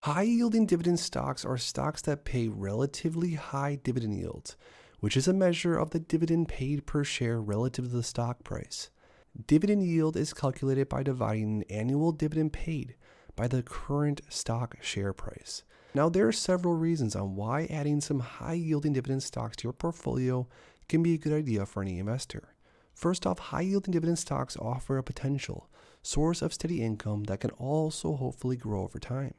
High-yielding dividend stocks are stocks that pay relatively high dividend yields, which is a measure of the dividend paid per share relative to the stock price. Dividend yield is calculated by dividing an annual dividend paid by the current stock share price. Now, there are several reasons on why adding some high-yielding dividend stocks to your portfolio can be a good idea for any investor. First off, high-yielding dividend stocks offer a potential source of steady income that can also hopefully grow over time.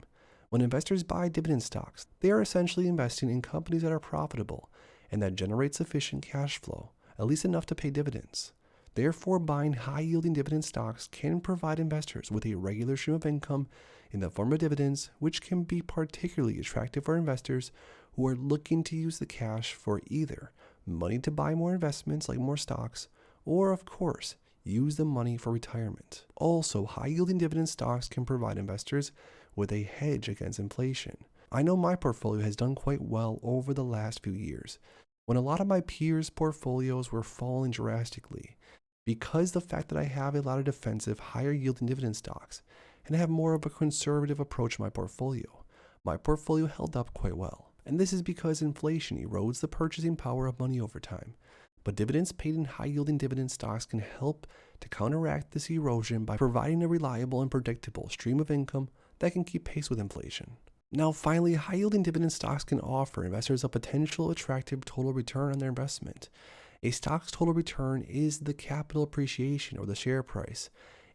When investors buy dividend stocks, they are essentially investing in companies that are profitable and that generate sufficient cash flow, at least enough to pay dividends. Therefore, buying high-yielding dividend stocks can provide investors with a regular stream of income in the form of dividends, which can be particularly attractive for investors who are looking to use the cash for either money to buy more investments like more stocks, or of course, use the money for retirement. Also, high-yielding dividend stocks can provide investors with a hedge against inflation. I know my portfolio has done quite well over the last few years, when a lot of my peers' portfolios were falling drastically, because the fact that I have a lot of defensive, higher yielding dividend stocks, and have more of a conservative approach to my portfolio held up quite well. And this is because inflation erodes the purchasing power of money over time. But dividends paid in high-yielding dividend stocks can help to counteract this erosion by providing a reliable and predictable stream of income that can keep pace with inflation. Now, finally, high-yielding dividend stocks can offer investors a potential attractive total return on their investment. A stock's total return is the capital appreciation or the share price,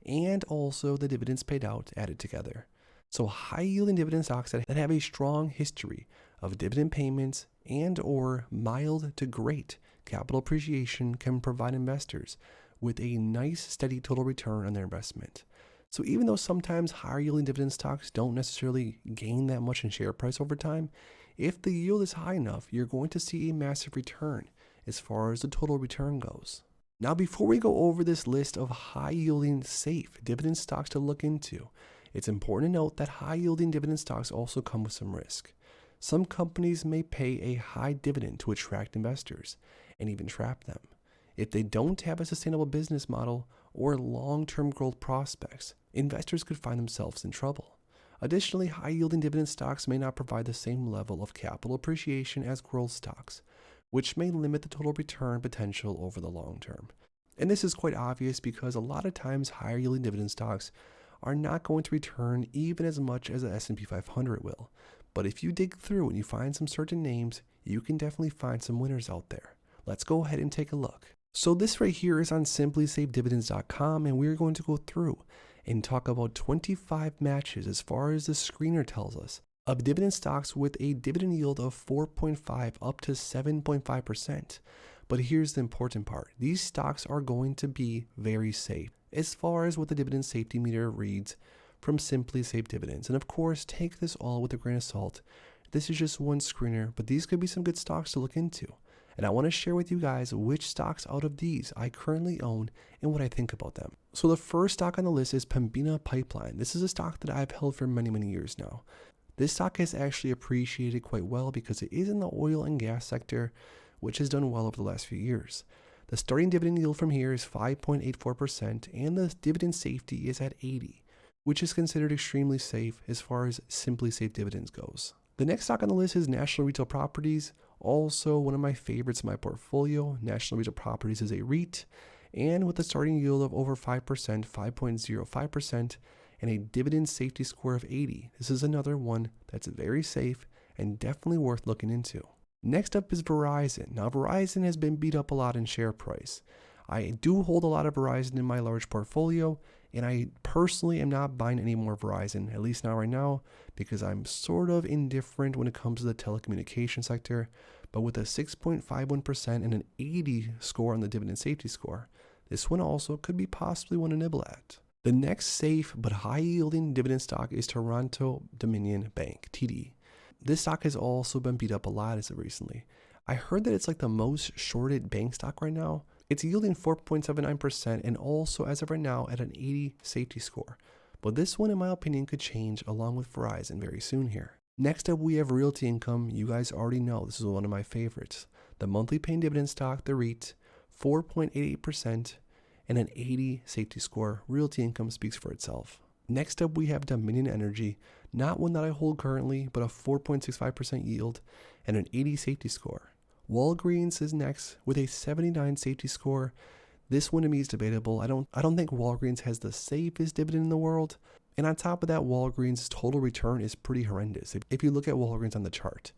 and also the dividends paid out added together. So high-yielding dividend stocks that have a strong history of dividend payments and or mild to great capital appreciation can provide investors with a nice steady total return on their investment. So even though sometimes higher yielding dividend stocks don't necessarily gain that much in share price over time, if the yield is high enough, you're going to see a massive return as far as the total return goes. Now, before we go over this list of high yielding safe dividend stocks to look into, it's important to note that high yielding dividend stocks also come with some risk. Some companies may pay a high dividend to attract investors and even trap them. If they don't have a sustainable business model or long-term growth prospects, investors could find themselves in trouble. Additionally, high-yielding dividend stocks may not provide the same level of capital appreciation as growth stocks, which may limit the total return potential over the long term. And this is quite obvious because a lot of times higher-yielding dividend stocks are not going to return even as much as the S&P 500 will. But if you dig through and you find some certain names, you can definitely find some winners out there. Let's go ahead and take a look. So this right here is on simplysafedividends.com, and we're going to go through and talk about 25 matches as far as the screener tells us of dividend stocks with a dividend yield of 4.5 up to 7.5%. But here's the important part. These stocks are going to be very safe as far as what the dividend safety meter reads from Simply Safe Dividends. And of course, take this all with a grain of salt. This is just one screener, but these could be some good stocks to look into. And I want to share with you guys which stocks out of these I currently own and what I think about them. So the first stock on the list is Pembina Pipeline. This is a stock that I've held for many, many years now. This stock has actually appreciated quite well because it is in the oil and gas sector, which has done well over the last few years. The starting dividend yield from here is 5.84%, and the dividend safety is at 80, which is considered extremely safe as far as Simply Safe Dividends goes. The next stock on the list is National Retail Properties. Also, one of my favorites in my portfolio. National Retail Properties is a REIT, and with a starting yield of over 5%, 5.05%, and a dividend safety score of 80. This is another one that's very safe and definitely worth looking into. Next up is Verizon. Now, Verizon has been beat up a lot in share price. I do hold a lot of Verizon in my large portfolio, and I personally am not buying any more Verizon, at least not right now, because I'm sort of indifferent when it comes to the telecommunication sector. But with a 6.51% and an 80 score on the dividend safety score, this one also could be possibly one to nibble at. The next safe but high-yielding dividend stock is Toronto Dominion Bank, TD. This stock has also been beat up a lot as of recently. I heard that it's like the most shorted bank stock right now. It's yielding 4.79% and also as of right now at an 80 safety score. But this one, in my opinion, could change along with Verizon very soon here. Next up, we have Realty Income. You guys already know this is one of my favorites. The monthly paying dividend stock, the REIT, 4.88% and an 80 safety score. Realty Income speaks for itself. Next up, we have Dominion Energy. Not one that I hold currently, but a 4.65% yield and an 80 safety score. Walgreens is next with a 79 safety score. This one to me is debatable. I don't think Walgreens has the safest dividend in the world. And on top of that, Walgreens' total return is pretty horrendous if you look at Walgreens on the chart.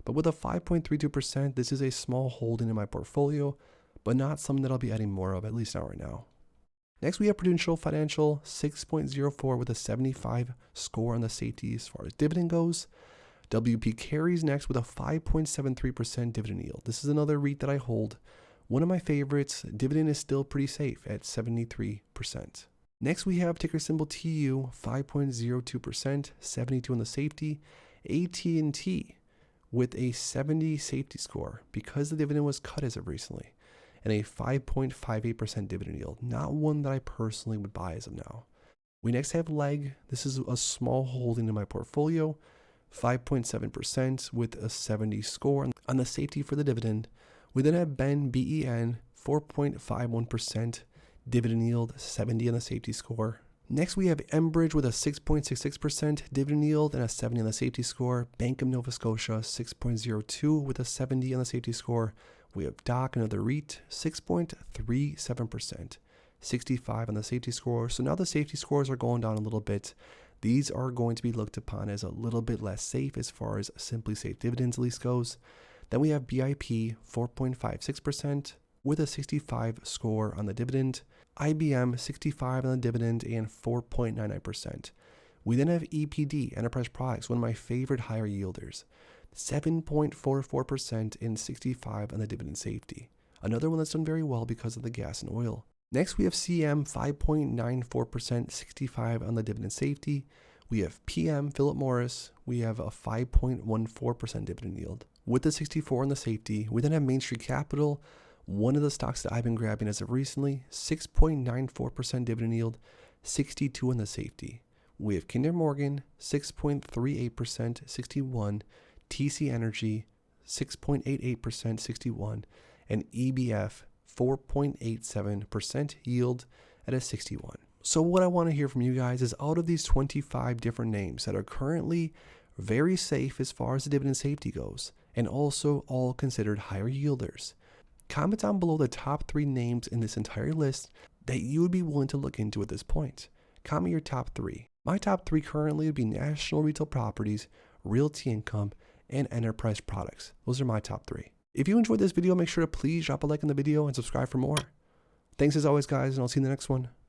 But with a 5.32%, this is a small holding in my portfolio, but not something that I'll be adding more of, at least not right now. Next, we have Prudential Financial, 6.04 with a 75 score on the safety as far as dividend goes. WP Carey's next with a 5.73% dividend yield. This is another REIT that I hold. One of my favorites. Dividend is still pretty safe at 73%. Next, we have ticker symbol TU, 5.02%, 72 on the safety. AT&T with a 70 safety score because the dividend was cut as of recently, and a 5.58% dividend yield. Not one that I personally would buy as of now. We next have Leg. This is a small holding in my portfolio, 5.7% with a 70 score on the safety for the dividend. We then have Ben, BEN, 4.51% dividend yield, 70 on the safety score. Next, we have Enbridge with a 6.66% dividend yield and a 70 on the safety score. Bank of Nova Scotia, 6.02 with a 70 on the safety score. We have DOC, another REIT, 6.37%, 65 on the safety score. So now the safety scores are going down a little bit. These are going to be looked upon as a little bit less safe as far as Simply Safe Dividends at least goes. Then we have BIP, 4.56% with a 65 score on the dividend. IBM, 65 on the dividend and 4.99%. We then have EPD, Enterprise Products, one of my favorite higher yielders, 7.44% and 65 on the dividend safety. Another one that's done very well because of the gas and oil. Next, we have CM, 5.94%, 65 on the dividend safety. We have PM, Philip Morris. We have a 5.14% dividend yield with the 64 on the safety. We then have Main Street Capital, one of the stocks that I've been grabbing as of recently, 6.94% dividend yield, 62 on the safety. We have Kinder Morgan, 6.38%, 61, TC Energy, 6.88%, 61, and EBF, 4.87% yield at a 61. So what I want to hear from you guys is, out of these 25 different names that are currently very safe as far as the dividend safety goes, and also all considered higher yielders, comment down below the top 3 names in this entire list that you would be willing to look into at this point. Comment your top 3. My top 3 currently would be National Retail Properties, Realty Income, and Enterprise Products. Those are my top 3. If you enjoyed this video, make sure to please drop a like on the video and subscribe for more. Thanks as always, guys, and I'll see you in the next one.